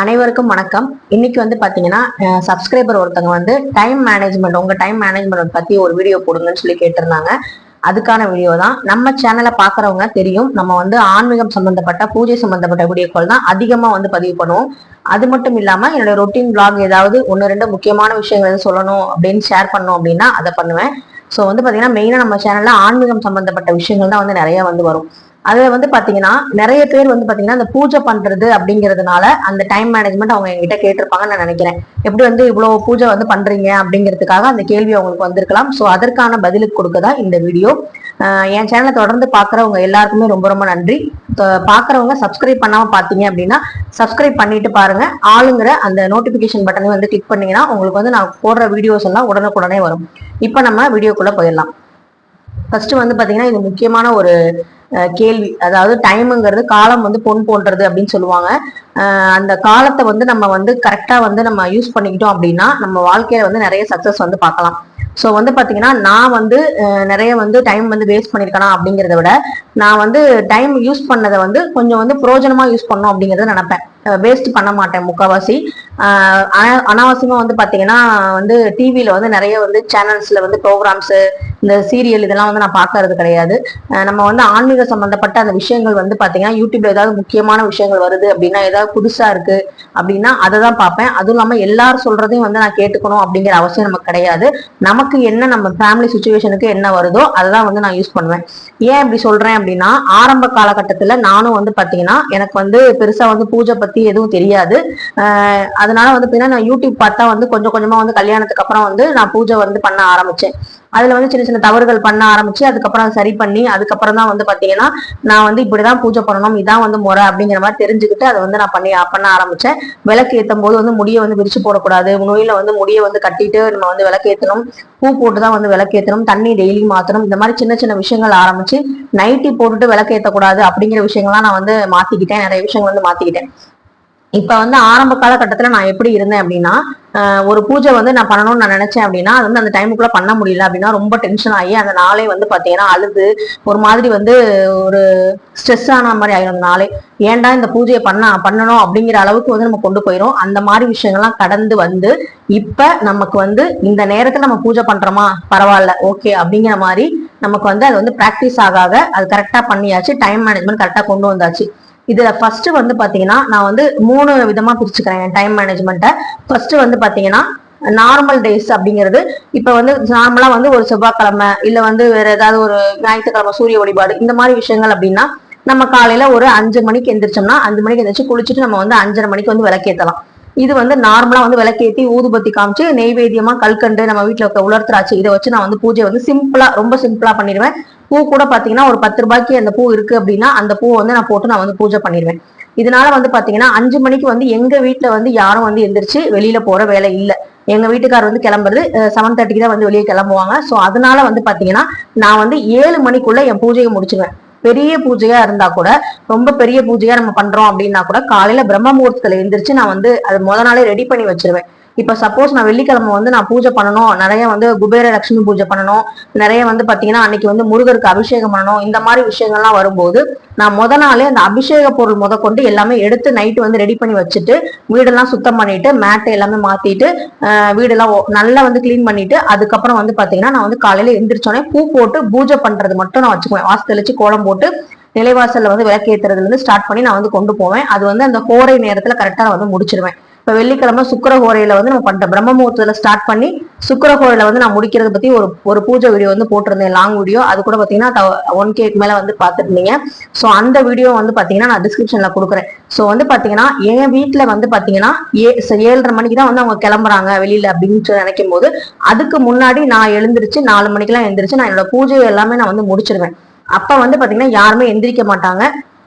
அனைவருக்கும் வணக்கம். இன்னைக்கு வந்து பாத்தீங்கன்னா சப்ஸ்கிரைபர் ஒருத்தவங்க வந்து டைம் மேனேஜ்மெண்ட், உங்க டைம் மேனேஜ்மெண்ட் பத்தி ஒரு வீடியோ போடுங்கன்னு சொல்லி கேட்டிருந்தாங்க. அதுக்கான வீடியோ தான். நம்ம சேனலை பாக்குறவங்க தெரியும், நம்ம வந்து ஆன்மீகம் சம்பந்தப்பட்ட பூஜை சம்பந்தப்பட்ட வீடியோக்கள் தான் அதிகமா வந்து பதிவு பண்ணுவோம். அது மட்டும் இல்லாம என்னோட ரொட்டீன் பிளாக் ஏதாவது ஒன்னு ரெண்டு முக்கியமான விஷயங்கள் சொல்லணும் அப்படின்னு ஷேர் பண்ணணும் அப்படின்னா அதை பண்ணுவேன். ஸோ வந்து பாத்தீங்கன்னா மெயினா நம்ம சேனல்ல ஆன்மீகம் சம்பந்தப்பட்ட விஷயங்கள் தான் வந்து நிறைய வந்து வரும். அதுல வந்து பாத்தீங்கன்னா நிறைய பேர் வந்து பாத்தீங்கன்னா அந்த பூஜை பண்றது அப்படிங்கிறதுனால அந்த டைம் மேனேஜ்மெண்ட் அவங்க என்கிட்ட கேட்டிருப்பாங்கன்னு நான் நினைக்கிறேன். எப்படி வந்து இவ்வளவு பூஜை வந்து பண்றீங்க அப்படிங்கிறதுக்காக அந்த கேள்வி அவங்களுக்கு வந்திருக்கலாம். ஸோ அதற்கான பதிலுக்கு கொடுக்கதான் இந்த வீடியோ. என் சேனலை தொடர்ந்து பாக்குறவங்க எல்லாருக்குமே ரொம்ப ரொம்ப நன்றி. பாக்குறவங்க சப்ஸ்கிரைப் பண்ணாம பாத்தீங்க அப்படின்னா சப்ஸ்கிரைப் பண்ணிட்டு பாருங்க. ஆளுங்கிற அந்த நோட்டிபிகேஷன் பட்டனை வந்து கிளிக் பண்ணீங்கன்னா உங்களுக்கு வந்து நான் போடுற வீடியோஸ் எல்லாம் உடனுக்குடனே வரும். இப்ப நம்ம வீடியோக்குள்ள போயிடலாம். ஃபர்ஸ்ட் வந்து பாத்தீங்கன்னா இது முக்கியமான ஒரு கேள்வி. அதாவது டைமுங்கிறது காலம் வந்து பொன் போன்றது அப்படின்னு சொல்லுவாங்க. அந்த காலத்தை வந்து நம்ம வந்து கரெக்டா வந்து நம்ம யூஸ் பண்ணிக்கிட்டோம் அப்படின்னா நம்ம வாழ்க்கையில வந்து நிறைய சக்சஸ் வந்து பார்க்கலாம். ஸோ வந்து பாத்தீங்கன்னா நான் வந்து நிறைய வந்து டைம் வந்து வேஸ்ட் பண்ணிருக்கேனா அப்படிங்கிறத விட நான் வந்து டைம் யூஸ் பண்ணதை வந்து கொஞ்சம் வந்து புரோஜனமா யூஸ் பண்ணணும் அப்படிங்கறத நினைப்பேன். வேஸ்ட் பண்ண மாட்டேன் முக்கால்வாசி. அனாவசியமா வந்து பாத்தீங்கன்னா வந்து டிவியில வந்து நிறைய வந்து சேனல்ஸ்ல வந்து ப்ரோக்ராம்ஸ், இந்த சீரியல் இதெல்லாம் வந்து நான் பாக்குறது கிடையாது. நம்ம வந்து ஆன்மீக சம்பந்தப்பட்ட அந்த விஷயங்கள் வந்து பாத்தீங்கன்னா யூடியூப்ல ஏதாவது முக்கியமான விஷயங்கள் வருது அப்படின்னா, ஏதாவது புதுசா இருக்கு அப்படின்னா அதை தான் பார்ப்பேன். அதுவும் இல்லாம எல்லாரும் சொல்றதையும் வந்து நான் கேட்டுக்கணும் அப்படிங்கிற அவசியம் நமக்கு கிடையாது. நமக்கு என்ன நம்ம ஃபேமிலி சுச்சுவேஷனுக்கு என்ன வருதோ அதான் வந்து நான் யூஸ் பண்ணுவேன். ஏன் இப்படி சொல்றேன் அப்படின்னா, ஆரம்ப காலகட்டத்துல நானும் வந்து பாத்தீங்கன்னா எனக்கு வந்து பெருசா வந்து பூஜை பத்தி எதுவும் தெரியாது. அதனால வந்து பாத்தீங்கன்னா நான் யூடியூப் பார்த்தா வந்து கொஞ்சம் கொஞ்சமா வந்து கல்யாணத்துக்கு அப்புறம் வந்து நான் பூஜை வந்து பண்ண ஆரம்பிச்சேன். அதுல வந்து சின்ன சின்ன தவறுகள் பண்ண ஆரம்பிச்சு அதுக்கப்புறம் சரி பண்ணி அதுக்கப்புறம் தான் வந்து பாத்தீங்கன்னா நான் வந்து இப்படிதான் பூஜை பண்ணணும், இதான் வந்து முறை அப்படிங்கிற மாதிரி தெரிஞ்சுக்கிட்டு அதை வந்து நான் பண்ண ஆரம்பிச்சேன். விளக்கு ஏற்றும் போது வந்து முடியை வந்து விரிச்சு போடக்கூடாது, நோயில வந்து முடியை வந்து கட்டிட்டு நம்ம வந்து விளக்கு ஏற்றணும், பூ போட்டுதான் வந்து விளக்கு ஏற்றணும், தண்ணி டெய்லி மாத்தணும், இந்த மாதிரி சின்ன சின்ன விஷயங்கள் ஆரம்பிச்சு நைட்டி போட்டுட்டு விளக்கு ஏற்றக்கூடாது அப்படிங்கிற விஷயங்கள்லாம் நான் வந்து மாத்திக்கிட்டேன். நிறைய விஷயங்கள் வந்து மாத்திக்கிட்டேன். இப்ப வந்து ஆரம்ப காலகட்டத்துல நான் எப்படி இருந்தேன் அப்படின்னா, ஒரு பூஜை வந்து நான் பண்ணணும்னு நான் நினைச்சேன் அப்படின்னா அது வந்து அந்த டைமுக்குள்ள பண்ண முடியல அப்படின்னா ரொம்ப டென்ஷன் ஆகி அந்த நாளே வந்து பாத்தீங்கன்னா அழுது ஒரு மாதிரி வந்து ஒரு ஸ்ட்ரெஸ் ஆன மாதிரி ஆயிரும். நாளே ஏன்டா இந்த பூஜையை பண்ணணும் அப்படிங்கிற அளவுக்கு வந்து நம்ம கொண்டு போயிரும். அந்த மாதிரி விஷயங்கள்லாம் கடந்து வந்து இப்ப நமக்கு வந்து இந்த நேரத்துல நம்ம பூஜை பண்றோமா, பரவாயில்ல, ஓகே அப்படிங்கிற மாதிரி நமக்கு வந்து அது வந்து பிராக்டிஸ் ஆக அது கரெக்டா பண்ணியாச்சு. டைம் மேனேஜ்மெண்ட் கரெக்டா கொண்டு வந்தாச்சு. இதுல ஃபர்ஸ்ட் வந்து பாத்தீங்கன்னா நான் வந்து 3 விதமா பிரிச்சுக்கிறேன் என் டைம் மேனேஜ்மெண்ட்டை. ஃபர்ஸ்ட் வந்து பாத்தீங்கன்னா நார்மல் டேஸ் அப்படிங்கிறது. இப்ப வந்து நார்மலா வந்து ஒரு செவ்வாய்க்கிழமை இல்ல வந்து வேற ஏதாவது ஒரு ஞாயிற்றுக்கிழமை சூரிய வழிபாடு இந்த மாதிரி விஷயங்கள் அப்படின்னா நம்ம காலையில ஒரு 5 மணிக்கு எந்திரிச்சோம்னா 5 மணிக்கு எந்திரிச்சு குளிச்சுட்டு நம்ம வந்து 5:30 மணிக்கு வந்து விளக்கேற்றலாம். இது வந்து நார்மலா வந்து விளக்கேற்றி ஊதுபத்தி காமிச்சு நெய்வேத்தியமா கல்கண்டு நம்ம வீட்டுல இருக்க உலர்த்திராட்சி இதை வச்சு நான் வந்து பூஜை வந்து சிம்பிளா ரொம்ப சிம்பிளா பண்ணிடுவேன். பூ கூட பாத்தீங்கன்னா ஒரு 10 ரூபாய்க்கு அந்த பூ இருக்கு அப்படின்னா அந்த பூ வந்து நான் போட்டு நான் வந்து பூஜை பண்ணிடுவேன். இதனால வந்து பாத்தீங்கன்னா 5 மணிக்கு வந்து எங்க வீட்டுல வந்து யாரும் வந்து எந்திரிச்சு வெளியில போற வேலை இல்லை. எங்க வீட்டுக்காரர் வந்து கிளம்புறது 7:30 தான் வந்து வெளியே கிளம்புவாங்க. சோ அதனால வந்து பாத்தீங்கன்னா நான் வந்து 7 மணிக்குள்ள என் பூஜையை முடிச்சுவேன். பெரிய பூஜையா இருந்தா கூட, ரொம்ப பெரிய பூஜையா நம்ம பண்றோம் அப்படின்னா கூட காலையில பிரம்ம முகூர்த்தத்துல எந்திரிச்சு நான் வந்து அது முத நாளே ரெடி பண்ணி வச்சிருவேன். இப்ப சப்போஸ் நான் வெள்ளிக்கிழமை வந்து நான் பூஜை பண்ணணும், நிறைய வந்து குபேர லட்சுமி பூஜை பண்ணணும், நிறைய வந்து பாத்தீங்கன்னா அன்னைக்கு வந்து முருகருக்கு அபிஷேகம் பண்ணணும், இந்த மாதிரி விஷயங்கள்லாம் வரும்போது நான் முத நாளே அந்த அபிஷேக பொருள் முத கொண்டு எல்லாமே எடுத்து நைட்டு வந்து ரெடி பண்ணி வச்சுட்டு வீடெல்லாம் சுத்தம் பண்ணிட்டு மேட்டை எல்லாமே மாத்திட்டு வீடெல்லாம் நல்லா வந்து கிளீன் பண்ணிட்டு அதுக்கப்புறம் வந்து பாத்தீங்கன்னா நான் வந்து காலையில எந்திரிச்சோடனே பூ போட்டு பூஜை பண்றது மட்டும் நான் வச்சுக்குவேன். வாசல் தெளிச்சு கோலம் போட்டு நிலைவாசல்ல வந்து விளக்கேத்துறதுல இருந்து ஸ்டார்ட் பண்ணி நான் வந்து கொண்டு போவேன். அது வந்து அந்த ஹோரை நேரத்துல கரெக்டா நான் வந்து முடிச்சிருவேன். இப்ப வெள்ளிக்கிழமை சுக்கர ஹோரையில வந்து நம்ம பண்ற பிரம்ம முகூர்த்தத்துல ஸ்டார்ட் பண்ணி சுக்கர ஹோரையில வந்து நான் முடிக்கிறத பத்தி ஒரு பூஜை வீடியோ வந்து போட்டிருந்தேன், லாங் வீடியோ. அது கூட பாத்தீங்கன்னா 1K மேல வந்து பாத்துருந்தீங்க. சோ அந்த வீடியோ வந்து பாத்தீங்கன்னா நான் டிஸ்கிரிப்ஷன்ல கொடுக்குறேன். சோ வந்து பாத்தீங்கன்னா என் வீட்டுல வந்து பாத்தீங்கன்னா 7:30 மணிக்கு தான் வந்து அவங்க கிளம்புறாங்க வெளியில அப்படின்னு சொல்லி நினைக்கும் போது அதுக்கு முன்னாடி நான் எழுந்திருச்சு 4 மணிக்கெல்லாம் எழுந்திரிச்சு நான் என்னோட பூஜை எல்லாமே நான் வந்து முடிச்சிருவேன். அப்ப வந்து பாத்தீங்கன்னா யாருமே எந்திரிக்க மாட்டாங்க.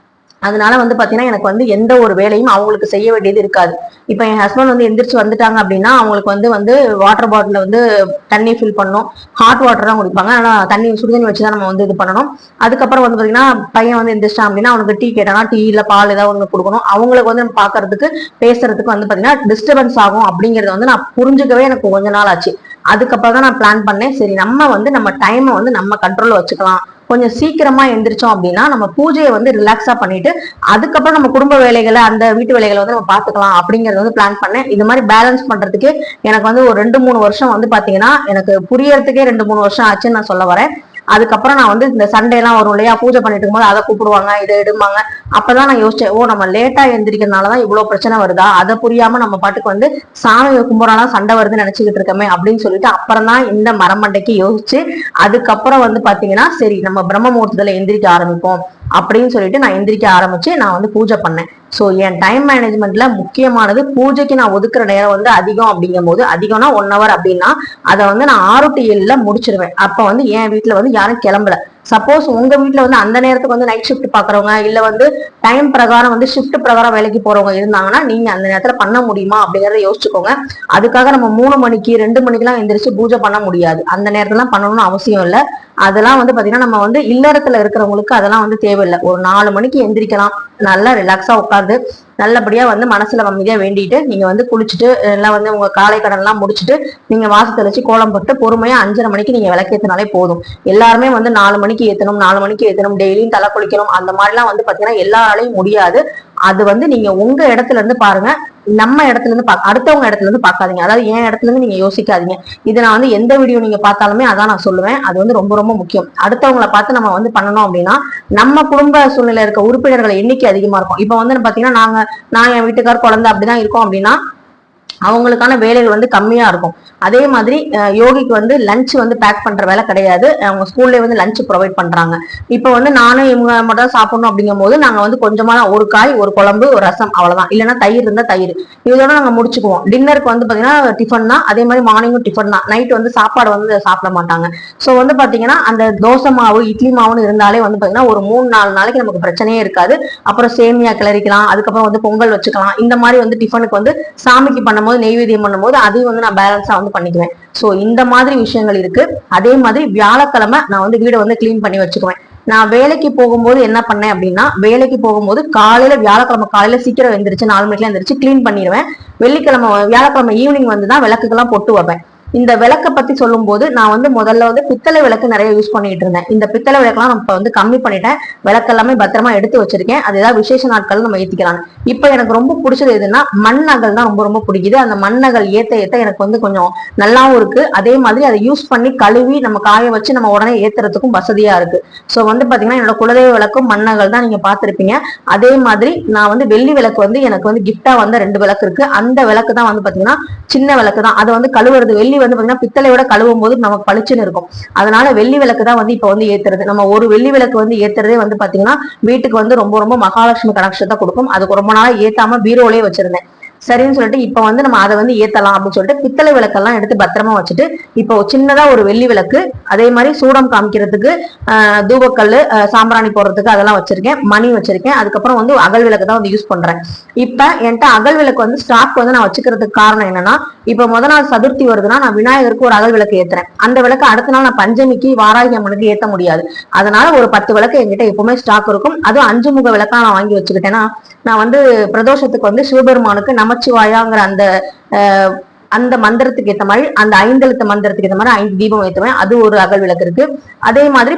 அதனால வந்து பாத்தீங்கன்னா எனக்கு வந்து எந்த ஒரு வேலையும் அவங்களுக்கு செய்ய வேண்டியது இருக்காது. இப்ப என் ஹஸ்பண்ட் வந்து எந்திரிச்சு வந்துட்டாங்க அப்படின்னா அவங்களுக்கு வந்து வாட்டர் பாட்டில வந்து தண்ணி ஃபில் பண்ணணும். ஹாட் வாட்டர் தான் குடிப்பாங்க, ஆனா தண்ணி சுடுதண்ணி வச்சுதான் நம்ம வந்து இது பண்ணணும். அதுக்கப்புறம் வந்து பாத்தீங்கன்னா பையன் வந்து எந்திரிச்சிட்டான் அப்படின்னா அவனுக்கு டீ கேட்டானா டீ இல்ல பால் ஏதாவது ஒண்ணு கொடுக்கணும். அவங்களுக்கு வந்து பாக்குறதுக்கு பேசுறதுக்கு வந்து பாத்தீங்கன்னா டிஸ்டர்பன்ஸ் ஆகும் அப்படிங்கறத வந்து நான் புரிஞ்சுக்கவே எனக்கு கொஞ்ச நாள் ஆச்சு. அதுக்கப்புறம் தான் நான் பிளான் பண்ணேன், சரி நம்ம வந்து நம்ம டைமை வந்து நம்ம கண்ட்ரோல்ல வச்சுக்கலாம், கொஞ்சம் சீக்கிரமா எந்திரிச்சோம் அப்படின்னா நம்ம பூஜையை வந்து ரிலாக்ஸா பண்ணிட்டு அதுக்கப்புறம் நம்ம குடும்ப வேலைகளை அந்த வீட்டு வேலைகளை வந்து நம்ம பாத்துக்கலாம் அப்படிங்கறது வந்து பிளான் பண்ணேன். இது மாதிரி பேலன்ஸ் பண்றதுக்கு எனக்கு வந்து ஒரு 2-3 வருஷம் வந்து பாத்தீங்கன்னா எனக்கு புரியறதுக்கே 2-3 வருஷம் ஆச்சுன்னு நான் சொல்ல வரேன். அதுக்கப்புறம் நான் வந்து இந்த சண்டே எல்லாம் வரும் இல்லையா, பூஜை பண்ணிட்டு இருக்கும்போது அதை கூப்பிடுவாங்க, இதை எடுப்பாங்க. அப்பதான் நான் யோசிச்சேன், ஓ நம்ம லேட்டா எந்திரிக்கிறதுனாலதான் இவ்வளவு பிரச்சனை வருதா, அதை புரியாம நம்ம பாட்டுக்கு வந்து சாமி கும்பிடலாம் சண்டை வருதுன்னு நினைச்சுக்கிட்டு இருக்கமே அப்படின்னு சொல்லிட்டு அப்புறம் தான் இந்த மரமண்டைக்கு யோசிச்சு அதுக்கப்புறம் வந்து பாத்தீங்கன்னா சரி நம்ம பிரம்ம முகூர்த்தத்துல எந்திரிக்க ஆரம்பிப்போம் அப்படின்னு சொல்லிட்டு நான் எந்திரிக்க ஆரம்பிச்சு நான் வந்து பூஜை பண்ணேன். ஸோ என் டைம் மேனேஜ்மெண்ட்ல முக்கியமானது பூஜைக்கு நான் ஒதுக்குற நேரம் வந்து அதிகம் அப்படிங்கும் போது, அதிகம்னா 1 hour அப்படின்னா அதை வந்து நான் 6 to 7 முடிச்சிருவேன். அப்ப வந்து என் வீட்டுல வந்து யாரும் கிளம்பல. சப்போஸ் உங்க வீட்டுல வந்து அந்த நேரத்துக்கு வந்து நைட் ஷிஃப்ட் பாக்குறவங்க இல்ல வந்து டைம் பிரகாரம் வந்து ஷிஃப்ட் பிரகாரம் வேலைக்கு போறவங்க இருந்தாங்கன்னா நீங்க அந்த நேரத்துல பண்ண முடியுமா அப்படிங்கறத யோசிச்சுக்கோங்க. அதுக்காக நம்ம 3 மணிக்கு 2 மணிக்கெல்லாம் எந்திரிச்சு பூஜை பண்ண முடியாது. அந்த நேரத்துல பண்ணணும்னு அவசியம் இல்லை. அதெல்லாம் வந்து பாத்தீங்கன்னா நம்ம வந்து இல்லறத்துல இருக்கிறவங்களுக்கு அதெல்லாம் வந்து தேவையில்லை. ஒரு 4 மணிக்கு எந்திரிக்கலாம், நல்லா ரிலாக்ஸா உட்காந்து நல்லபடியா வந்து மனசுல அமைதியா வேண்டிட்டு நீங்க வந்து குளிச்சுட்டு எல்லாம் வந்து உங்க காலை கடன் எல்லாம் முடிச்சுட்டு நீங்க வாச தெளிச்சு கோலம் போட்டு பொறுமையா 5:30 மணிக்கு நீங்க விளக்கேத்தினாலே போதும். எல்லாருமே வந்து 4 மணிக்கு ஏத்தணும் 4 மணிக்கு ஏத்தணும் டெய்லியும் தலை குளிக்கணும் அந்த மாதிரிலாம் வந்து பாத்தீங்கன்னா எல்லாராலையும் முடியாது. அது வந்து நீங்க உங்க இடத்துல இருந்து பாருங்க, நம்ம இடத்துல இருந்து அடுத்தவங்க இடத்துல இருந்து பாக்காதீங்க. அதாவது என் இடத்துல இருந்து நீங்க யோசிக்காதீங்க. இது நான் வந்து எந்த வீடியோ நீங்க பார்த்தாலுமே அதான் நான் சொல்லுவேன். அது வந்து ரொம்ப ரொம்ப முக்கியம். அடுத்தவங்களை பார்த்து நம்ம வந்து பண்ணணும் அப்படின்னா நம்ம குடும்ப சூழ்நிலை இருக்க உறுப்பினர்கள் எண்ணிக்கை அதிகமா இருக்கும். இப்ப வந்து பாத்தீங்கன்னா நான் என் வீட்டுக்கார் குழந்தை அப்படிதான் இருக்கோம் அப்படின்னா அவங்களுக்கான வேலைகள் வந்து கம்மியா இருக்கும். அதே மாதிரி யோகிக்கு வந்து லஞ்ச் வந்து பேக் பண்ற வேலை கிடையாது. அவங்க ஸ்கூல்ல வந்து லஞ்ச் ப்ரொவைட் பண்றாங்க. இப்ப வந்து நானும் இவங்க மட்டும் சாப்பிடணும் அப்படிங்கும் போது நாங்க வந்து கொஞ்சமா ஒரு காய் ஒரு குழம்பு ஒரு ரசம் அவ்வளவுதான், இல்லைன்னா தயிர் இருந்தா தயிர், இதோட நாங்க முடிச்சுக்குவோம். டின்னருக்கு வந்து பாத்தீங்கன்னா டிஃபன் தான், அதே மாதிரி மார்னிங்கும் டிஃபன் தான். நைட் வந்து சாப்பாடு வந்து சாப்பிட மாட்டாங்க. சோ வந்து பாத்தீங்கன்னா அந்த தோசை மாவு இட்லி மாவுன்னு இருந்தாலே வந்து பாத்தீங்கன்னா ஒரு 3-4 நாளைக்கு நமக்கு பிரச்சனையே இருக்காது. அப்புறம் சேமியா கிளறிக்கலாம், அதுக்கப்புறம் வந்து பொங்கல் வச்சுக்கலாம். இந்த மாதிரி வந்து டிஃபனுக்கு வந்து சாமிக்கு பண்ணும்போது நெய்வேத்தியம் பண்ணும்போது அதையும் வந்து நான் பேலன்ஸா வந்து பண்ணிக்குவேன். சோ இந்த மாதிரி விஷயங்கள் இருக்கு. அதே மாதிரி வியாழக்கிழமை நான் வந்து வீடை வந்து கிளீன் பண்ணி வச்சுக்குவேன். நான் வேலைக்கு போகும்போது என்ன பண்ணேன் அப்படின்னா, வேலைக்கு போகும்போது காலையில வியாழக்கிழமை காலையில சீக்கிரம் எந்திரிச்சு 4 மணிக்கெல்லாம் எந்திரிச்சு கிளீன் பண்ணிடுவேன். வியாழக்கிழமை ஈவினிங் வந்து தான் விளக்குக்கெல்லாம் பொட்டு வைப்பேன். இந்த விளக்க பத்தி சொல்லும் போது நான் வந்து முதல்ல வந்து பித்தளை விளக்கு நிறைய யூஸ் பண்ணிட்டு இருந்தேன். இந்த பித்தளை விளக்கெல்லாம் நம்ம வந்து கம்மி பண்ணிட்டேன். விளக்கு எல்லாமே பத்திரமா எடுத்து வச்சிருக்கேன். அது ஏதாவது விசேஷ நாட்கள் நம்ம ஏத்திக்கலாம். இப்ப எனக்கு ரொம்ப பிடிச்சது எதுன்னா மண் நகல் தான் ரொம்ப ரொம்ப பிடிக்குது. அந்த மண் நகல் ஏத்த ஏத்த எனக்கு வந்து கொஞ்சம் நல்லாவும் இருக்கு. அதே மாதிரி அதை யூஸ் பண்ணி கழுவி நம்ம காய வச்சு நம்ம உடனே ஏத்துறதுக்கும் வசதியா இருக்கு. சோ வந்து பாத்தீங்கன்னா என்னோட குலதெய்வ விளக்கும் மண் நகல் தான், நீங்க பாத்திருப்பீங்க. அதே மாதிரி நான் வந்து வெள்ளி விளக்கு வந்து எனக்கு வந்து கிஃப்டா வந்த 2 விளக்கு இருக்கு. அந்த விளக்கு தான் வந்து பாத்தீங்கன்னா சின்ன விளக்கு தான். அதை வந்து கழுவுறது வெள்ளி வந்து பாத்தீங்கன்னா பித்தளையோட கழுவும் போது நமக்கு பளிச்சுன்னு இருக்கும். அதனால வெள்ளி விளக்கு தான் வந்து இப்ப வந்து ஏத்துறது. நம்ம ஒரு வெள்ளி விளக்கு வந்து ஏத்துறதே வந்து பாத்தீங்கன்னா வீட்டுக்கு வந்து ரொம்ப ரொம்ப மகாலட்சுமி கடாட்சத்தை கொடுக்கும். அதுக்கு ரொம்ப நாளா ஏத்தாம பீரோலயே வச்சிருந்தேன். சரின்னு சொல்லிட்டு இப்ப வந்து நம்ம அதை வந்து ஏத்தலாம் அப்படின்னு சொல்லிட்டு பித்தளை விளக்கெல்லாம் எடுத்து பத்திரமா வச்சுட்டு இப்போ சின்னதா ஒரு வெள்ளி விளக்கு, அதே மாதிரி சூடம் காமிக்கிறதுக்கு தூபக்கல் சாம்பிராணி போடுறதுக்கு அதெல்லாம் வச்சிருக்கேன். மணி வச்சிருக்கேன். அதுக்கப்புறம் வந்து அகல் விளக்கு தான் வந்து யூஸ் பண்றேன். இப்ப என்கிட்ட அகல் விளக்கு வந்து ஸ்டாக் வந்து நான் வச்சுக்கிறதுக்கு காரணம் என்னன்னா, இப்ப முத நாள் சதுர்த்தி வருதுன்னா நான் விநாயகருக்கு ஒரு அகல் விளக்கு ஏத்துறேன். அந்த விளக்கு அடுத்த நாள் நான் பஞ்சமிக்கு வாராகி அம்மனுக்கு ஏத்த முடியாது. அதனால ஒரு 10 விளக்கு என்கிட்ட எப்பவுமே ஸ்டாக் இருக்கும். அதுவும் 5 முக விளக்கா நான் வாங்கி வச்சுக்கிட்டேன்னா நான் வந்து பிரதோஷத்துக்கு வந்து சிவபெருமானுக்கு நமச்சிவாயாங்கிற அந்த மந்திரத்துக்கு ஏற்ற மாதிரி அந்த 5 எழுத்து மந்திரத்துக்கு ஏற்ற மாதிரி 5 தீபம் ஏற்றுவேன். அது ஒரு அகல் விளக்கு இருக்கு. அதே மாதிரி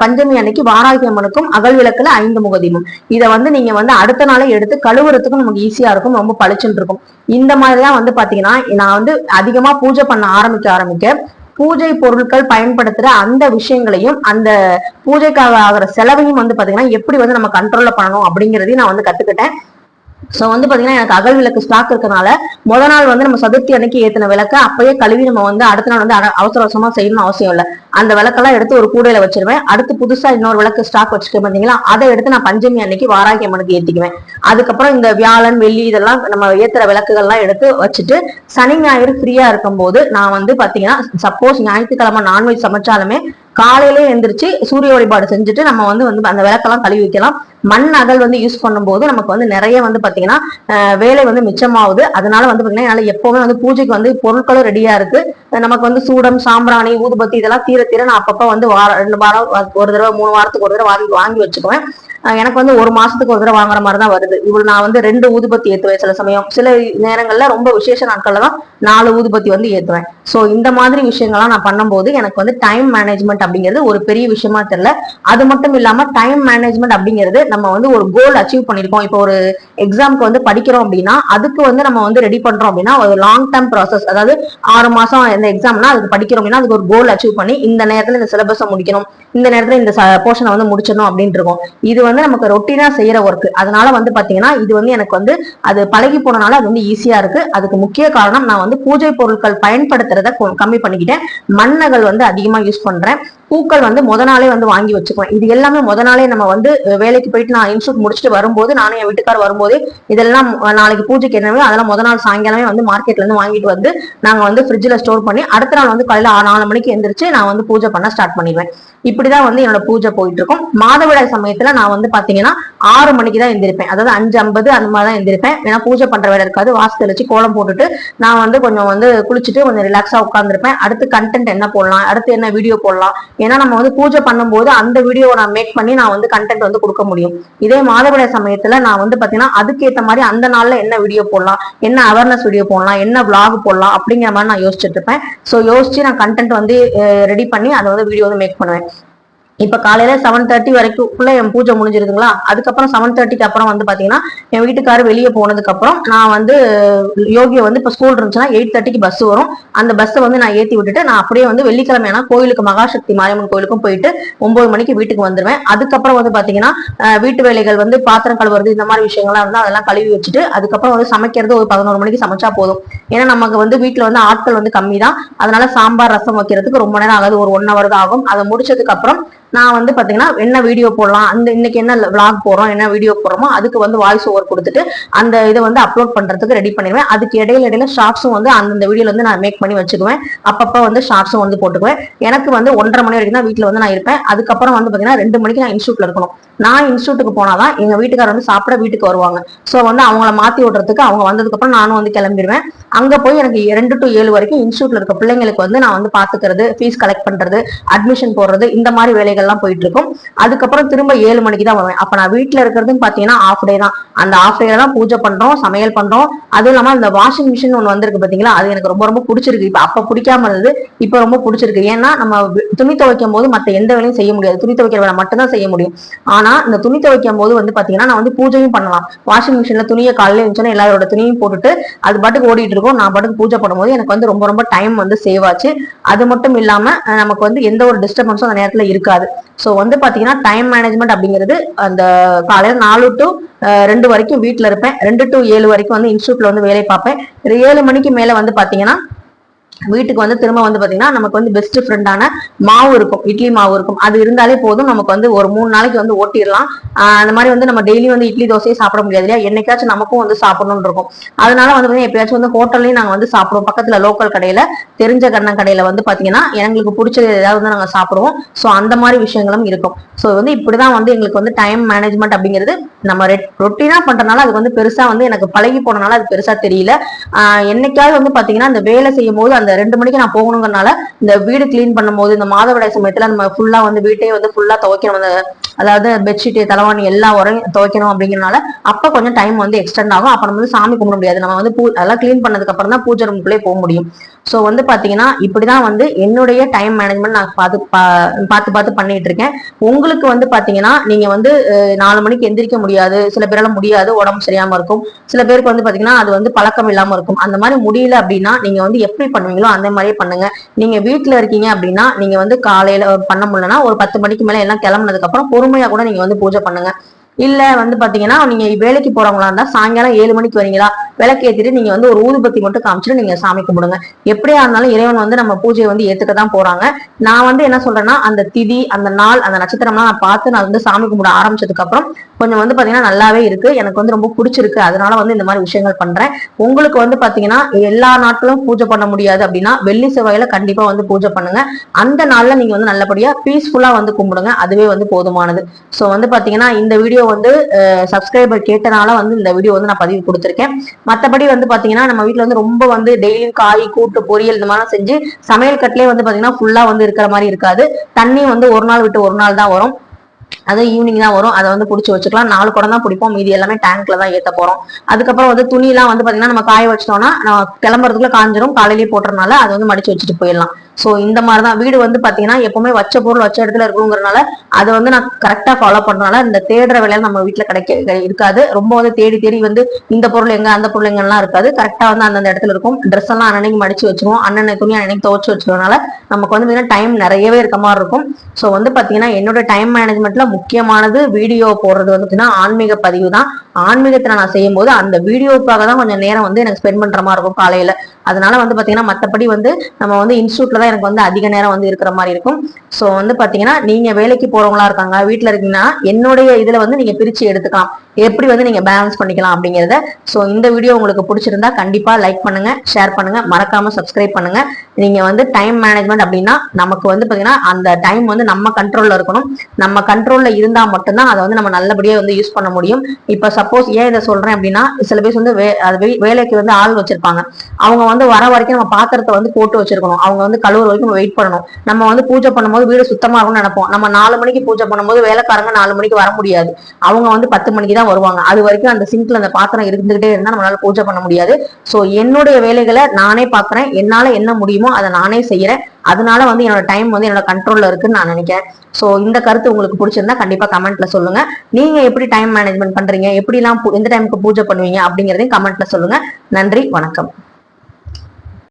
பஞ்சமி அன்னைக்கு வாராகி அம்மனுக்கும் அகல் விளக்குல 5 முக தீபம். இதை வந்து நீங்க வந்து அடுத்த நாளே எடுத்து கழுவுறதுக்கும் நமக்கு ஈஸியா இருக்கும், ரொம்ப பளிச்சுன்னு இருக்கும். இந்த மாதிரிதான் வந்து பாத்தீங்கன்னா நான் வந்து அதிகமா பூஜை பண்ண ஆரம்பிக்க பூஜை பொருட்கள் பயன்படுத்துற அந்த விஷயங்களையும் அந்த பூஜைக்காக ஆகிற செலவையும் வந்து பாத்தீங்கன்னா எப்படி வந்து நம்ம கண்ட்ரோல்ல பண்ணணும் அப்படிங்கறதையும் நான் வந்து கத்துக்கிட்டேன். சோ வந்து பாத்தீங்கன்னா எனக்கு அகல் விளக்கு ஸ்டாக் இருக்கனால முத நாள் வந்து நம்ம சதுர்த்தி அன்னைக்கு ஏத்தின விளக்க அப்பயே கழுவி நம்ம வந்து அடுத்த நாள் வந்து அவசர அவசரமா செய்யணும்னு அவசியம் இல்லை. அந்த விளக்கெல்லாம் எடுத்து ஒரு கூடையில வச்சிருவேன். அடுத்து புதுசா இன்னொரு விளக்கு ஸ்டாக் வச்சுட்டு பாத்தீங்களா, அதை எடுத்து நான் பஞ்சமி அன்னைக்கு வாராகி அம்மனுக்கு ஏத்திக்குவேன். அதுக்கப்புறம் இந்த வியாழன் வெள்ளி இதெல்லாம் நம்ம ஏத்துற விளக்குகள்லாம் எடுத்து வச்சுட்டு சனி ஞாயிறு ஃப்ரீயா இருக்கும் போது நான் வந்து பாத்தீங்கன்னா சப்போஸ் ஞாயிற்றுக்கிழமை நான்வெஜ் சமைச்சாலுமே காலையிலே எந்திரிச்சு சூரிய வழிபாடு செஞ்சுட்டு நம்ம வந்து அந்த விளக்கெல்லாம் கழுவி வைக்கலாம். மண் அகல் வந்து யூஸ் பண்ணும்போது நமக்கு வந்து நிறைய வந்து பாத்தீங்கன்னா வேலை வந்து மிச்சமாகுது. அதனால வந்து பாத்தீங்கன்னா என்னால எப்பவுமே வந்து பூஜைக்கு வந்து பொருட்களும் ரெடியா இருக்கு. நமக்கு வந்து சூடம் சாம்பிராணி ஊதுபத்தி இதெல்லாம் தீர நான் அப்பப்ப வந்து 2 வாரம் ஒரு தடவை 3 வாரத்துக்கு ஒரு தடவை வாங்கி வச்சுக்குவேன். எனக்கு வந்து ஒரு மாசத்துக்கு ஒரு தடவை வாங்குற மாதிரி தான் வருது. இவ்வளவு நான் வந்து 2 ஊதுபத்தி ஏத்துவேன் சில சமயம். சில நேரங்கள்ல ரொம்ப விசேஷ நாட்கள்ல தான் 4 ஊதுபத்தி வந்து ஏத்துவேன். சோ இந்த மாதிரி விஷயங்கள்லாம் நான் பண்ணும்போது எனக்கு வந்து டைம் மேனேஜ்மெண்ட் அப்படிங்கிறது ஒரு பெரிய விஷயமா தெரியல. அது மட்டும் இல்லாம டைம் மேனேஜ்மெண்ட் அப்படிங்கிறது நம்ம வந்து ஒரு கோல் அச்சீவ் பண்ணிருக்கோம். இப்போ ஒரு எக்ஸாம்க்கு வந்து படிக்கிறோம் அப்படின்னா அதுக்கு வந்து நம்ம வந்து ரெடி பண்றோம் அப்படின்னா ஒரு லாங் டர்ம் ப்ராசஸ். அதாவது 6 மாசம் இந்த எக்ஸாம்னா அதுக்கு படிக்கிறோம் அப்படின்னா அதுக்கு ஒரு கோல் அச்சீவ் பண்ணி இந்த நேரத்துல இந்த சிலபஸை முடிக்கணும், இந்த நேரத்துல இந்த போர்ஷனை வந்து முடிச்சிடணும் அப்படின்ட்டு இருக்கும். இது வந்து நமக்கு ரொட்டீனா செய்யற ஒர்க். அதனால வந்து பாத்தீங்கன்னா இது வந்து எனக்கு வந்து அது பழகி போனனால அது வந்து ஈஸியா இருக்கு. அதுக்கு முக்கிய காரணம் நான் வந்து பூஜை பொருட்கள் பயன்படுத்துறத கம்மி பண்ணிக்கிட்டேன். மண்ணகள் வந்து அதிகமா யூஸ் பண்றேன். பூக்கள் வந்து முத நாளே வந்து வாங்கி வச்சுக்குவேன். இது எல்லாமே முத நாளே நம்ம வந்து வேலைக்கு போயிட்டு நான் இன்ஸ்டியூட் முடிச்சுட்டு வரும்போது நானும் என் வீட்டுக்காரர் வரும்போது இதெல்லாம் நாளைக்கு பூஜைக்கு என்னவே அதெல்லாம் முத நாள் சாயங்காலமே வந்து மார்க்கெட்ல இருந்து வாங்கிட்டு வந்து நாங்க வந்து ஃப்ரிட்ஜ்ல ஸ்டோர் பண்ணி அடுத்த நாள் வந்து காலையில 4 மணிக்கு எந்திரிச்சு நான் வந்து பூஜை பண்ண ஸ்டார்ட் பண்ணிடுவேன். இப்படிதான் வந்து என்னோட பூஜை போயிட்டு இருக்கும். மாதவிடாய் சமயத்துல நான் வந்து பாத்தீங்கன்னா 6 மணிக்கு தான் எந்திரிப்பேன். அதாவது 5:50 அந்த மாதிரி தான் எந்திரிப்பேன். ஏன்னா பூஜை பண்ற வேலை இருக்காது. வாசல் தெளிச்சு கோலம் போட்டுட்டு நான் வந்து கொஞ்சம் வந்து குளிச்சுட்டு கொஞ்சம் ரிலாக்ஸா உட்காந்துருப்பேன். அடுத்து கண்டென்ட் என்ன போடலாம், அடுத்து என்ன வீடியோ போடலாம். ஏன்னா நம்ம வந்து பூஜை பண்ணும்போது அந்த வீடியோ நான் மேக் பண்ணி நான் வந்து கண்டென்ட் வந்து கொடுக்க முடியும். இதே மாதவிடாய் சமயத்துல நான் வந்து பாத்தீங்கன்னா அதுக்கேற்ற மாதிரி அந்த நாள்ல என்ன வீடியோ போடலாம், என்ன அவேர்னஸ் வீடியோ போடலாம், என்ன விளாக் போடலாம் அப்படிங்கிற மாதிரி நான் யோசிச்சுட்டு இருப்பேன். ஸோ யோசிச்சு நான் கண்டென்ட் வந்து ரெடி பண்ணி அதை வந்து வீடியோ வந்து மேக் பண்ணுவேன். இப்ப காலையில 7:30 வரைக்கும் என் பூஜை முடிஞ்சிருதுங்களா. அதுக்கப்புறம் 7:30க்கு அப்புறம் வந்து பாத்தீங்கன்னா என் வீட்டுக்காரர் வெளியே போனதுக்கு அப்புறம் நான் வந்து யோகியை வந்து இப்ப ஸ்கூல் இருந்துச்சுன்னா 8:30க்கு பஸ் வரும். அந்த பஸ்ஸை வந்து நான் ஏத்தி விட்டுட்டு நான் அப்படியே வந்து வெள்ளிக்கிழமைனா கோயிலுக்கு மகாசக்தி மாரியம்மன் கோயிலுக்கும் போயிட்டு 9 மணிக்கு வீட்டுக்கு வந்துருவேன். அதுக்கப்புறம் வந்து பாத்தீங்கன்னா வீட்டு வேலைகள் வந்து பாத்திரம் கழுவுறது இந்த மாதிரி விஷயங்கள்லாம் இருந்தா அதெல்லாம் கழுவி வச்சுட்டு அதுக்கப்புறம் வந்து சமைக்கிறது ஒரு 11 மணிக்கு சமைச்சா போதும். ஏன்னா நமக்கு வந்து வீட்டுல வந்து ஆட்கள் வந்து கம்மி தான். அதனால சாம்பார் ரசம் வைக்கிறதுக்கு ரொம்ப நேரம் ஆகாது, ஒரு 1 hour தான் ஆகும். அதை முடிச்சதுக்கு அப்புறம் நான் வந்து பாத்தீங்கன்னா என்ன வீடியோ போடலாம், அந்த இன்னைக்கு என்ன விளாக் போடுறோம், என்ன வீடியோ போடுறோமோ அதுக்கு வந்து வாய்ஸ் ஓவர் கொடுத்துட்டு அந்த இதை வந்து அப்லோட் பண்றதுக்கு ரெடி பண்ணிடுவேன். அதுக்கு இடையில ஷார்ட்ஸும் வந்து அந்த வீடியோல வந்து நான் மேக் பண்ணி வச்சுக்குவேன். அப்பப்ப வந்து ஷார்ட்ஸும் வந்து போட்டுக்குவேன். எனக்கு வந்து 1:30 மணி வரைக்கும் தான் வீட்டுல வந்து நான் இருப்பேன். அதுக்கப்புறம் வந்து பாத்தீங்கன்னா 2 மணிக்கு நான் இன்ஸ்டியூட்ல இருக்கணும். நான் இன்ஸ்டியூட்டுக்கு போனாதான் எங்க வீட்டுக்காரர் வந்து சாப்பிட வீட்டுக்கு வருவாங்க. சோ வந்து அவங்கள மாத்தி விடுறதுக்கு அவங்க வந்ததுக்கு அப்புறம் நானும் வந்து கிளம்பிடுவேன். அங்க போய் எனக்கு 2 to 7 வரைக்கும் இன்ஸ்டியூட்ல இருக்க பிள்ளைங்களுக்கு வந்து நான் வந்து பாத்துக்கிறது, ஃபீஸ் கலெக்ட் பண்றது, அட்மிஷன் போடுறது இந்த மாதிரி வேலைகள்லாம் போயிட்டு இருக்கும். அதுக்கப்புறம் திரும்ப 7 மணிக்கு தான் வருவேன். அப்ப நான் வீட்டுல இருக்கிறதுன்னு பாத்தீங்கன்னா ஆஃப் டே தான். அந்த ஆஃப் டேல தான் பூஜை பண்றோம், சமையல் பண்றோம். அதுவும் இல்லாம இந்த வாஷிங் மிஷின் ஒண்ணு வந்திருக்கு பாத்தீங்களா, அது எனக்கு ரொம்ப ரொம்ப பிடிச்சிருக்கு. இப்ப அப்ப பிடிக்காம இருந்தது, இப்ப ரொம்ப பிடிச்சிருக்கு. ஏன்னா நம்ம துணி துவைக்கும் போது மத்த எந்த வேலையும் செய்ய முடியாது, துணி துவைக்கிற வேலை மட்டும் தான் செய்ய முடியும். ஆனா இந்த துணி துவைக்கும் போது வந்து பாத்தீங்கன்னா நான் வந்து பூஜையும் பண்ணலாம். வாஷிங் மிஷின்ல துணியை காலையில இருந்துச்சுன்னா எல்லாரோட துணியும் போட்டுட்டு அது பாட்டுக்கு ஓடிட்டு இருக்கும். நான் பாட்டுக்கு பூஜை பண்ணும்போது எனக்கு வந்து ரொம்ப ரொம்ப டைம் வந்து சேவ் ஆச்சு. அது மட்டும் இல்லாம நமக்கு வந்து எந்த ஒரு டிஸ்டர்பன்ஸும் அந்த நேரத்துல இருக்காது. சோ வந்து பாத்தீங்கன்னா டைம் மேனேஜ்மெண்ட் அப்படிங்கிறது அந்த காலையில 4 to 2 வரைக்கும் வீட்டுல இருப்பேன். 2 to 7 வரைக்கும் வந்து இன்ஸ்டியூட்ல வந்து வேலை பார்ப்பேன். 7 மணிக்கு மேல வந்து பாத்தீங்கன்னா வீட்டுக்கு வந்து திரும்ப வந்து பாத்தீங்கன்னா நமக்கு வந்து பெஸ்ட் ஃப்ரெண்டான மாவு இருக்கும், இட்லி மாவு இருக்கும். அது இருந்தாலே போதும், நமக்கு வந்து ஒரு 3 நாளைக்கு வந்து ஓட்டிடலாம். அந்த மாதிரி வந்து நம்ம டெய்லி வந்து இட்லி தோசையே சாப்பிட முடியாது இல்லையா, என்னைக்காச்சும் நமக்கும் வந்து சாப்பிடணும்னு இருக்கும். அதனால வந்து பாத்தீங்கன்னா எப்பயாச்சும் வந்து ஹோட்டல்லையும் நாங்க வந்து சாப்பிடுவோம். பக்கத்துல லோக்கல் கடையில, தெரிஞ்ச கண்ணன் கடையில வந்து பாத்தீங்கன்னா எங்களுக்கு பிடிச்சது ஏதாவது வந்து நாங்க சாப்பிடுவோம். ஸோ அந்த மாதிரி விஷயங்களும் இருக்கும். ஸோ வந்து இப்படிதான் வந்து எங்களுக்கு வந்து டைம் மேனேஜ்மெண்ட் அப்படிங்கிறது நம்ம ரொட்டீனா பண்றதுனால அது வந்து பெருசா வந்து எனக்கு பழகி போனனால அது பெருசா தெரியல. என்னைக்காவது வந்து பாத்தீங்கன்னா இந்த வேலை செய்யும் போது அந்த 2 மணிக்கு நான் போகணுங்கிறனால இந்த வீடு கிளீன் பண்ணும்போது இந்த மாதவிடாய் சமயத்துல நம்ம ஃபுல்லா வந்து வீட்டையே வந்து ஃபுல்லா துவைக்கணும். அதாவது பெட்ஷீட், தலைவாணி எல்லா உரையும் துவைக்கணும் அப்படிங்கிறனால அப்ப கொஞ்சம் டைம் வந்து எக்ஸ்டெண்ட் ஆகும். அப்ப நம்ம வந்து சாமி கும்பிட முடியாது. நம்ம வந்து அதெல்லாம் கிளீன் பண்ணதுக்கு அப்புறம் தான் பூஜை ரூமுக்குள்ளே போக முடியும். சோ வந்து பாத்தீங்கன்னா இப்படிதான் வந்து என்னுடைய டைம் மேனேஜ்மெண்ட் நான் பார்த்து பண்ணிட்டு இருக்கேன். உங்களுக்கு வந்து பாத்தீங்கன்னா நீங்க வந்து 4 மணிக்கு எந்திரிக்க முடியாது, சில பேரால முடியாது, உடம்பு சரியாம இருக்கும். சில பேருக்கு வந்து பாத்தீங்கன்னா அது வந்து பழக்கம் இல்லாம இருக்கும். அந்த மாதிரி முடியல அப்படின்னா நீங்க வந்து எப்படி பண்ணுவீங்களோ அந்த மாதிரியே பண்ணுங்க. நீங்க வீட்டுல இருக்கீங்க அப்படின்னா நீங்க வந்து காலையில பண்ண முடியலன்னா ஒரு 10 மணிக்கு மேல எல்லாம் கிளம்புனதுக்கு அப்புறம் பொறுமையா கூட நீங்க வந்து பூஜை பண்ணுங்க. இல்ல வந்து பாத்தீங்கன்னா நீங்க வேலைக்கு போறவங்களா இருந்தா சாயங்காலம் 7 மணிக்கு வரீங்களா, விளக்கு ஏத்திட்டு நீங்க வந்து ஒரு ஊதுபத்தி மட்டும் காமிச்சிட்டு நீங்க சாமி கும்பிடுங்க. எப்படியா இருந்தாலும் இறைவன் வந்து நம்ம பூஜையை வந்து ஏத்துக்கதான் போறாங்க. நான் வந்து என்ன சொல்றேன்னா அந்த திதி, அந்த நாள், அந்த நட்சத்திரம்லாம் நான் பார்த்து நான் வந்து சாமி கும்பிட ஆரம்பிச்சதுக்கு அப்புறம் கொஞ்சம் வந்து பாத்தீங்கன்னா நல்லாவே இருக்கு, எனக்கு வந்து ரொம்ப பிடிச்சிருக்கு. அதனால வந்து இந்த மாதிரி விஷயங்கள் பண்றேன். உங்களுக்கு வந்து பாத்தீங்கன்னா எல்லா நாட்களும் பூஜை பண்ண முடியாது அப்படின்னா வெள்ளி செவ்வாயில கண்டிப்பா வந்து பூஜை பண்ணுங்க. அந்த நாள்ல நீங்க வந்து நல்லபடியா பீஸ்ஃபுல்லா வந்து கும்பிடுங்க, அதுவே வந்து போதுமானது. சோ வந்து பாத்தீங்கன்னா இந்த வீடியோ வந்து சப்ஸ்கிரைபர் கேட்டனால வந்து இந்த வீடியோ வந்து நான் பதிவு கொடுத்துருக்கேன். மத்தபடி வந்து பாத்தீங்கன்னா நம்ம வீட்டுல வந்து ரொம்ப வந்து டெய்லியும் காய், கூட்டு, பொரியல் இந்த மாதிரி செஞ்சு சமையல் கட்டிலே வந்து பாத்தீங்கன்னா ஃபுல்லா வந்து இருக்கிற மாதிரி இருக்காது. தண்ணி வந்து ஒரு நாள் விட்டு ஒரு நாள் தான் வரும். அது ஈவினிங் தான் வரும். அதை வந்து பிடிச்சி வச்சுக்கலாம். 4 குடம் தான் பிடிப்போம், மீதி எல்லாமே டேங்க்ல தான் ஏத்த போறோம். அதுக்கப்புறம் வந்து துணி எல்லாம் வந்து பாத்தீங்கன்னா நம்ம காய வச்சிட்டோம்னா கிளம்புறதுக்குள்ள காஞ்சிரும், காலையிலேயே போட்டுறதுனால அதை வந்து மடிச்சு வச்சுட்டு போயிடலாம். சோ இந்த மாதிரிதான் வீடு வந்து பாத்தீங்கன்னா எப்பவுமே வச்ச பொருள் வச்ச இடத்துல இருக்குங்கிறதுனால அதை வந்து நான் கரெக்டா ஃபாலோ பண்றதுனால இந்த தேடுற வேலையில நம்ம வீட்டுல இருக்காது. ரொம்ப வந்து தேடி தேடி வந்து இந்த பொருள் எங்க அந்த பொருள் எங்கெல்லாம் இருக்காது. கரெக்டா வந்து அந்தந்த இடத்துல இருக்கும். ட்ரெஸ் எல்லாம் அன்னைக்கு மடிச்சு வச்சிருவோம், அண்ணன் துணி அன்னைக்கு துவச்சு வச்சிருக்கனால நமக்கு வந்து டைம் நிறையவே இருக்க மாதிரி இருக்கும். சோ வந்து பாத்தீங்கன்னா என்னோட டைம் மேனேஜ்மெண்ட்ல முக்கியமானது வீடியோ போடுறது வந்து ஆன்மீக பதிவு தான். ஆன்மீகத்துல நான் செய்யும் போது அந்த வீடியோக்காக தான் கொஞ்சம் நேரம் வந்து எனக்கு ஸ்பெண்ட் பண்ற மாதிரி இருக்கும் காலையில. அதனால வந்து பாத்தீங்கன்னா மத்தபடி வந்து நம்ம வந்து இன்ஸ்டியூட்ல தான் எனக்கு வந்து அதிக நேரம் வந்து இருக்கிற மாதிரி இருக்கும். சோ வந்து பாத்தீங்கன்னா நீங்க வேலைக்கு போறவங்களா இருக்காங்க, வீட்டுல இருக்கீங்கன்னா என்னுடைய இதுல வந்து நீங்க பிரிச்சு எடுத்துக்கலாம், எப்படி வந்து நீங்க பேலன்ஸ் பண்ணிக்கலாம் அப்படிங்கறத. சோ இந்த வீடியோ உங்களுக்கு பிடிச்சிருந்தா கண்டிப்பா லைக் பண்ணுங்க, ஷேர் பண்ணுங்க, மறக்காம சப்ஸ்கிரைப் பண்ணுங்க. நீங்க வந்து டைம் மேனேஜ்மெண்ட் அப்படின்னா நமக்கு வந்து பாத்தீங்கன்னா அந்த டைம் வந்து நம்ம கண்ட்ரோல்ல இருக்கணும். நம்ம கண்ட்ரோல்ல இருந்தா மட்டும்தான் அதை வந்து நம்ம நல்லபடியா வந்து யூஸ் பண்ண முடியும். இப்ப சப்போஸ் ஏன் இதை சொல்றேன் அப்படின்னா, சில பேர் வந்து வேலைக்கு வந்து ஆள் வச்சிருப்பாங்க. அவங்க வந்து வர வரைக்கும் நம்ம பாத்திரத்தை வந்து போட்டு வச்சிருக்கணும், அவங்க வந்து கழுவுற வரைக்கும் வெயிட் பண்ணணும். நம்ம வந்து பூஜை பண்ணும்போது வீடு சுத்தமா இருக்கும்னு நினைப்போம். நம்ம 4 மணிக்கு பூஜை பண்ணும்போது வேலைக்காரங்க 4 மணிக்கு வர முடியாது, அவங்க வந்து 10 மணிக்கு தான் வருவாங்க. அது வரைக்கும் அந்த சிங்க்ல அந்த பாத்திரம் இருந்துகிட்டே இருந்தா நம்மளால பூஜை பண்ண முடியாது. சோ என்னுடைய வேலைகளை நானே பாக்குறேன், என்னால என்ன முடியுமோ அதை நானே செய்யறேன். அதனால வந்து என்னோட டைம் வந்து என்னோட கண்ட்ரோல்ல இருக்குன்னு நான் நினைக்கிறேன். சோ இந்த கருத்து உங்களுக்கு பிடிச்சிருந்தா கண்டிப்பா கமெண்ட்ல சொல்லுங்க. நீங்க எப்படி டைம் மேனேஜ்மெண்ட் பண்றீங்க, எப்படி எல்லாம் எந்த டைமுக்கு பூஜை பண்ணுவீங்க அப்படிங்கறதையும் கமெண்ட்ல சொல்லுங்க. நன்றி, வணக்கம்.